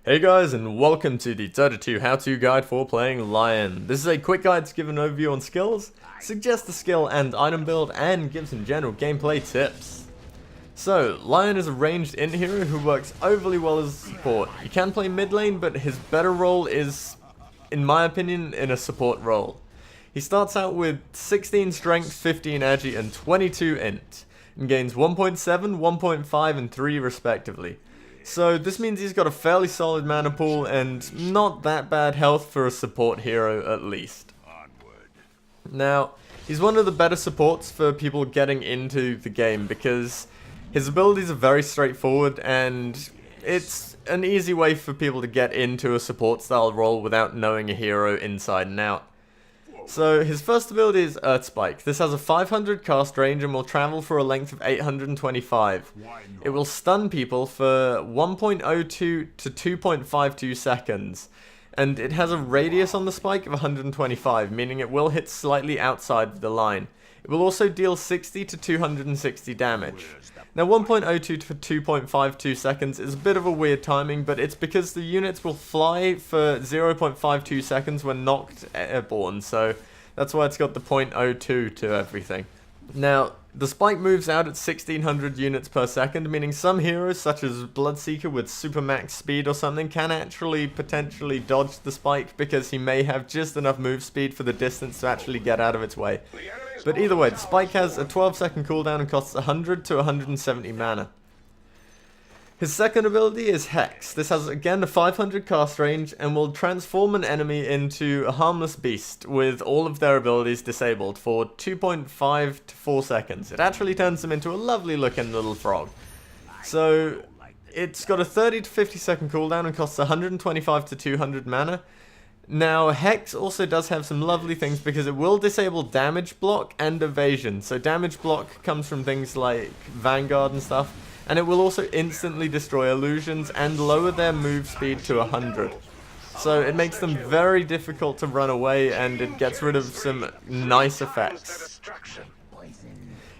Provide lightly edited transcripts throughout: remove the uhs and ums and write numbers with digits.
Hey guys, and welcome to the Dota 2 how-to guide for playing Lion. This is a quick guide to give an overview on skills, suggest the skill and item build, and give some general gameplay tips. So, Lion is a ranged int hero who works overly well as a support. You can play mid lane, but his better role is, in my opinion, in a support role. He starts out with 16 strength, 15 agi, and 22 int, and gains 1.7, 1.5, and 3 respectively. So this means he's got a fairly solid mana pool and not that bad health for a support hero at least. Now, he's one of the better supports for people getting into the game because his abilities are very straightforward and it's an easy way for people to get into a support style role without knowing a hero inside and out. So his first ability is Earth Spike. This has a 500 cast range and will travel for a length of 825. It will stun people for 1.02 to 2.52 seconds. And it has a radius on the spike of 125, meaning it will hit slightly outside of the line. It will also deal 60 to 260 damage. Now 1.02 to 2.52 seconds is a bit of a weird timing, but it's because the units will fly for 0.52 seconds when knocked airborne, so that's why it's got the 0.02 to everything. Now, the spike moves out at 1600 units per second, meaning some heroes such as Bloodseeker with super max speed or something can actually potentially dodge the spike because he may have just enough move speed for the distance to actually get out of its way. But either way, the spike has a 12-second cooldown and costs 100 to 170 mana. His second ability is Hex. This has again a 500 cast range and will transform an enemy into a harmless beast with all of their abilities disabled for 2.5 to 4 seconds. It actually turns them into a lovely looking little frog. So it's got a 30 to 50 second cooldown and costs 125 to 200 mana. Now, Hex also does have some lovely things because it will disable damage block and evasion. So damage block comes from things like Vanguard and stuff, and it will also instantly destroy illusions and lower their move speed to 100. So it makes them very difficult to run away and it gets rid of some nice effects.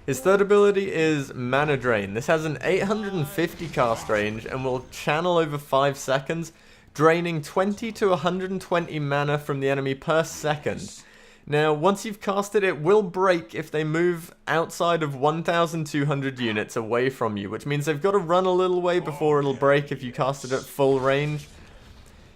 His third ability is Mana Drain. This has an 850 cast range and will channel over 5 seconds, draining 20 to 120 mana from the enemy per second. Now, once you've cast it, it will break if they move outside of 1,200 units away from you, which means they've got to run a little way before it'll break if you cast it at full range.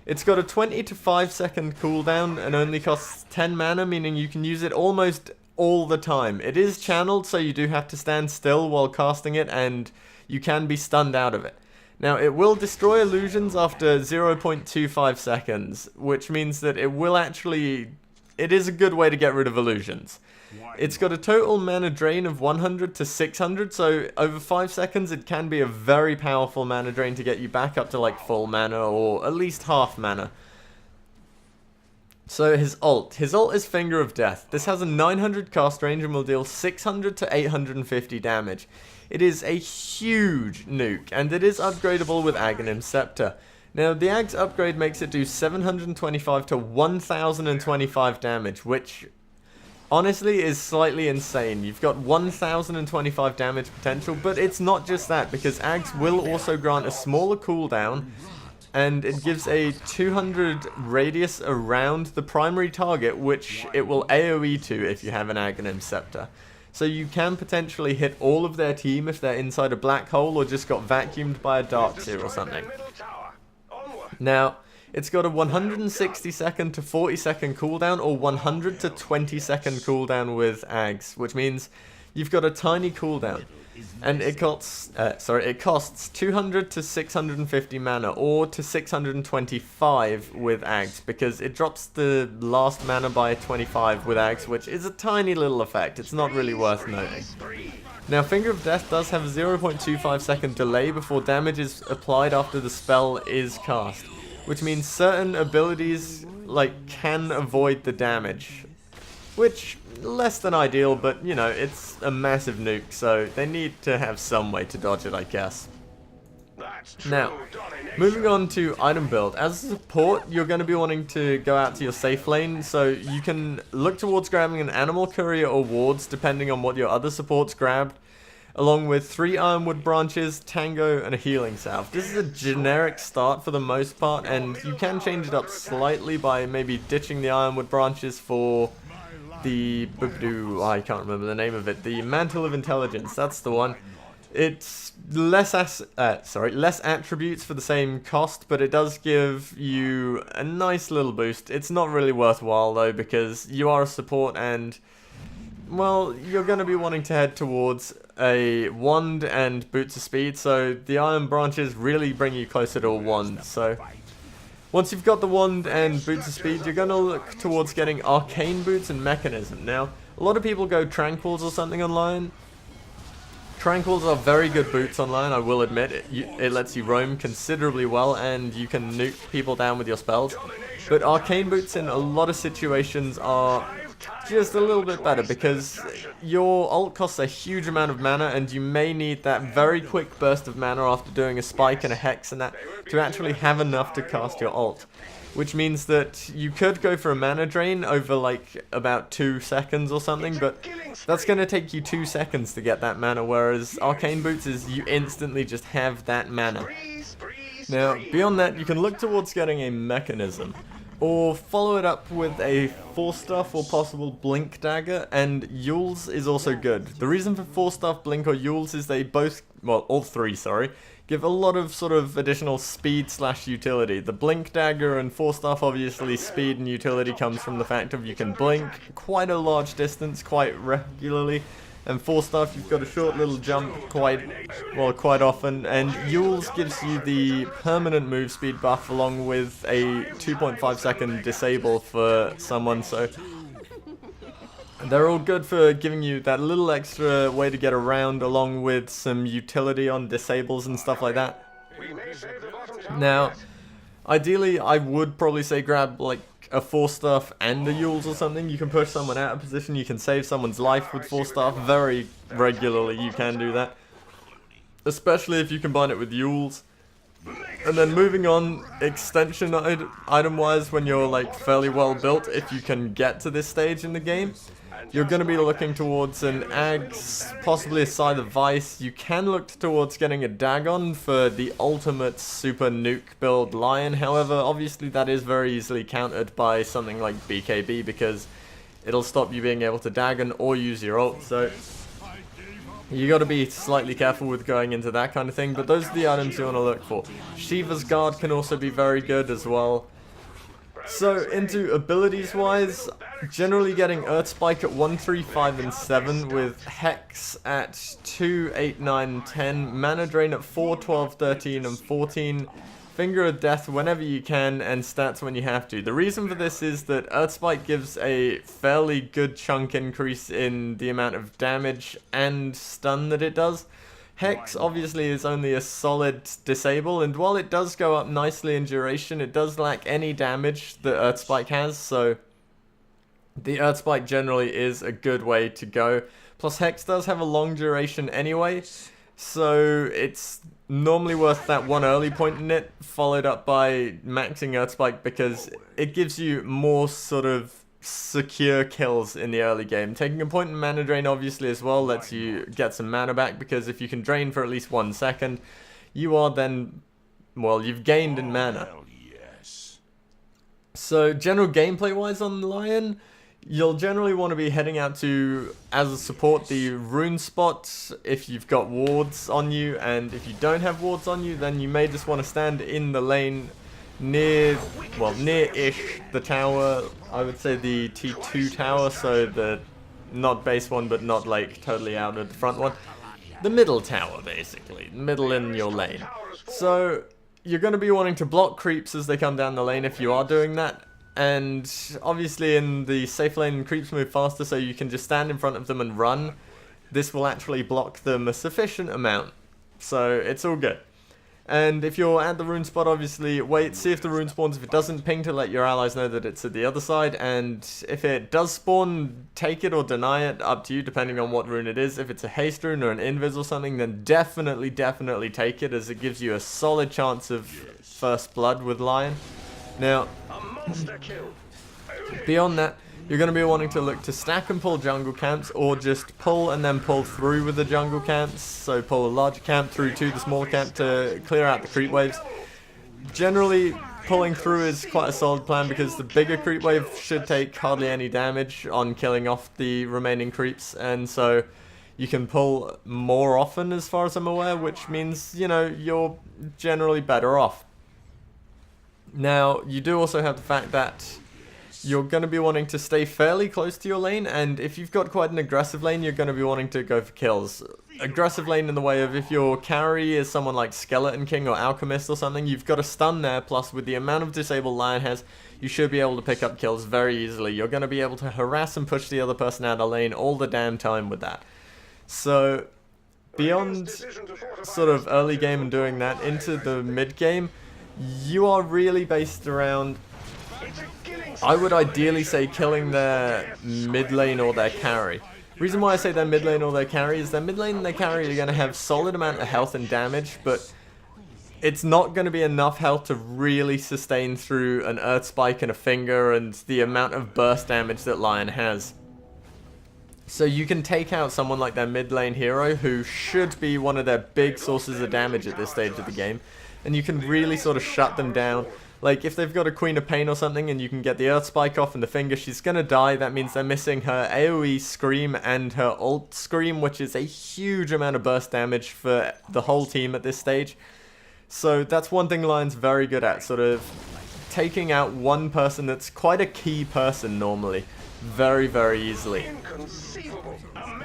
It's got a 20 to 5 second cooldown and only costs 10 mana, meaning you can use it almost all the time. It is channeled, so you do have to stand still while casting it, and you can be stunned out of it. Now, it will destroy illusions after 0.25 seconds, which means that it will actually... It is a good way to get rid of illusions. It's got a total mana drain of 100 to 600, so over 5 seconds it can be a very powerful mana drain to get you back up to like full mana or at least half mana. So his ult is Finger of Death. This has a 900 cast range and will deal 600 to 850 damage. It is a huge nuke, and it is upgradable with Aghanim Scepter. Now, the Ag's upgrade makes it do 725 to 1025 damage, which honestly is slightly insane. You've got 1025 damage potential, but it's not just that, because Ags will also grant a smaller cooldown, and it gives a 200 radius around the primary target, which it will AoE to if you have an Aghanim Scepter. So you can potentially hit all of their team if they're inside a black hole or just got vacuumed by a Darkseer or something. Now, it's got a 160 second to 40 second cooldown or 100 to 20 second cooldown with Ags, which means you've got a tiny cooldown. And it costs 200 to 650 mana or to 625 with Ags because it drops the last mana by 25 with Ags, which is a tiny little effect. It's not really worth noting. Now, Finger of Death does have a 0.25 second delay before damage is applied after the spell is cast, which means certain abilities can avoid the damage, which less than ideal, but you know, it's a massive nuke, so they need to have some way to dodge it, I guess. Now, moving on to item build. As a support, you're going to be wanting to go out to your safe lane, so you can look towards grabbing an animal courier or wards, depending on what your other supports grabbed. along with 3 ironwood branches, tango, and a healing salve. This is a generic start for the most part, and you can change it up slightly by maybe ditching the ironwood branches for the I can't remember the name of it. The Mantle of Intelligence, that's the one. It's less attributes for the same cost, but it does give you a nice little boost. It's not really worthwhile though, because you are a support and, well, you're going to be wanting to head towards a wand and boots of speed, so the iron branches really bring you closer to a wand. So once you've got the wand and boots of speed, you're going to look towards getting arcane boots and mechanism. Now, a lot of people go tranquils or something online. Tranquils are very good boots online, I will admit. It lets you roam considerably well, and you can nuke people down with your spells. But arcane boots in a lot of situations are just a little bit better, because your ult costs a huge amount of mana, and you may need that very quick burst of mana after doing a spike and a hex and that to actually have enough to cast your ult. Which means that you could go for a mana drain over like about 2 seconds or something, but that's going to take you 2 seconds to get that mana, whereas Arcane Boots is you instantly just have that mana. Now, beyond that, you can look towards getting a mechanism, or follow it up with a Force Staff or possible Blink Dagger, and Yules is also good. The reason for Force Staff, Blink, or Yules is they both, well, all three, sorry, give a lot of sort of additional speed slash utility. The Blink Dagger and Force Staff, obviously speed and utility comes from the fact of you can blink quite a large distance quite regularly, and Force Staff you've got a short little jump quite often, and Yules gives you the permanent move speed buff along with a 2.5 second disable for someone, so they're all good for giving you that little extra way to get around, along with some utility on disables and stuff like that. Now, ideally, I would probably say grab like a Force Staff and a Yules or something. You can push someone out of position, you can save someone's life with Force Staff very regularly, you can do that. Especially if you combine it with Yules. And then moving on, extension item wise, when you're like fairly well built, if you can get to this stage in the game, you're going to be looking towards an Axe, possibly a Scythe of Vice. You can look towards getting a Dagon for the ultimate super nuke build Lion. However, obviously that is very easily countered by something like BKB, because it'll stop you being able to Dagon or use your ult. So you got to be slightly careful with going into that kind of thing, but those are the items you want to look for. Shiva's Guard can also be very good as well. So, into abilities wise, generally getting Earth Spike at 1, 3, 5, and 7, with Hex at 2, 8, 9, 10, Mana Drain at 4, 12, 13, and 14, Finger of Death whenever you can, and stats when you have to. The reason for this is that Earth Spike gives a fairly good chunk increase in the amount of damage and stun that it does. Hex obviously is only a solid disable, and while it does go up nicely in duration, it does lack any damage that Earth Spike has, so the Earth Spike generally is a good way to go. Plus Hex does have a long duration anyway, so it's normally worth that one early point in it, followed up by maxing Earth Spike, because it gives you more sort of secure kills in the early game. Taking a point in Mana Drain obviously as well lets you get some mana back, because if you can drain for at least 1 second, you are then, well, you've gained in mana. So general gameplay wise on Lion, you'll generally want to be heading out to, as a support, the rune spot if you've got wards on you, and if you don't have wards on you, then you may just want to stand in the lane near-ish the tower. I would say the T2 tower, so the not base one, but not like totally out of the front one. The middle tower, basically. Middle in your lane. So you're going to be wanting to block creeps as they come down the lane if you are doing that. And obviously in the safe lane, creeps move faster, so you can just stand in front of them and run. This will actually block them a sufficient amount. So it's all good. And if you're at the rune spot, obviously wait, see if the rune spawns. If it doesn't, ping to let your allies know that it's at the other side. And if it does spawn, take it or deny it, up to you, depending on what rune it is. If it's a haste rune or an invis or something, then definitely take it, as it gives you a solid chance of first blood with Lion. Now, beyond that, you're going to be wanting to look to stack and pull jungle camps, or just pull and then pull through with the jungle camps. So pull a larger camp through to the smaller camp to clear out the creep waves. Generally, pulling through is quite a solid plan because the bigger creep wave should take hardly any damage on killing off the remaining creeps, and so you can pull more often as far as I'm aware, which means, you know, you're generally better off. Now, you do also have the fact that you're going to be wanting to stay fairly close to your lane, and if you've got quite an aggressive lane, you're going to be wanting to go for kills. Aggressive lane in the way of if your carry is someone like Skeleton King or Alchemist or something, you've got a stun there, plus with the amount of disable Lion has, you should be able to pick up kills very easily. You're going to be able to harass and push the other person out of lane all the damn time with that. So, beyond sort of early game and doing that, into the mid game, you are really based around, I would ideally say, killing their mid lane or their carry. Reason why I say their mid lane or their carry is their mid lane and their carry are going to have solid amount of health and damage, but it's not going to be enough health to really sustain through an Earth Spike and a Finger and the amount of burst damage that Lion has. So you can take out someone like their mid lane hero, who should be one of their big sources of damage at this stage of the game, and you can really sort of shut them down. Like, if they've got a Queen of Pain or something and you can get the Earth Spike off and the Finger, she's gonna die. That means they're missing her AoE Scream and her ult Scream, which is a huge amount of burst damage for the whole team at this stage. So that's one thing Lion's very good at, sort of taking out one person that's quite a key person normally, very, very easily.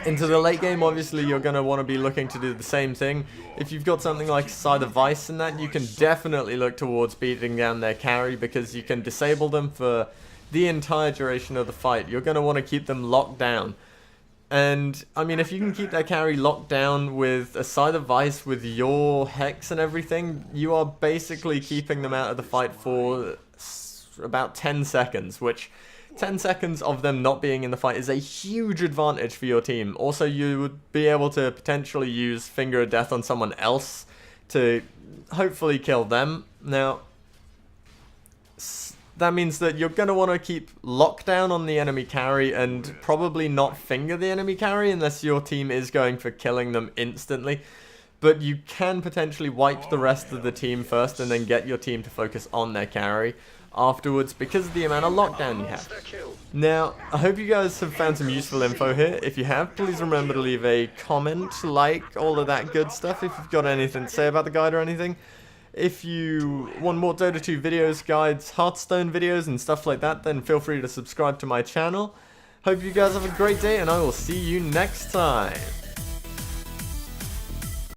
Into the late game, obviously, you're going to want to be looking to do the same thing. If you've got something like Scythe of Vice in that, you can definitely look towards beating down their carry, because you can disable them for the entire duration of the fight. You're going to want to keep them locked down. And, I mean, if you can keep their carry locked down with a Scythe of Vice with your Hex and everything, you are basically keeping them out of the fight for about 10 seconds, which 10 seconds of them not being in the fight is a huge advantage for your team. Also, you would be able to potentially use Finger of Death on someone else to hopefully kill them. Now, that means that you're going to want to keep lockdown on the enemy carry and probably not finger the enemy carry unless your team is going for killing them instantly. But you can potentially wipe the rest of the team first and then get your team to focus on their carry afterwards, because of the amount of lockdown you have. Now, I hope you guys have found some useful info here. If you have, please remember to leave a comment, like, all of that good stuff if you've got anything to say about the guide or anything. If you want more Dota 2 videos, guides, Hearthstone videos and stuff like that, then feel free to subscribe to my channel. Hope you guys have a great day, and I will see you next time.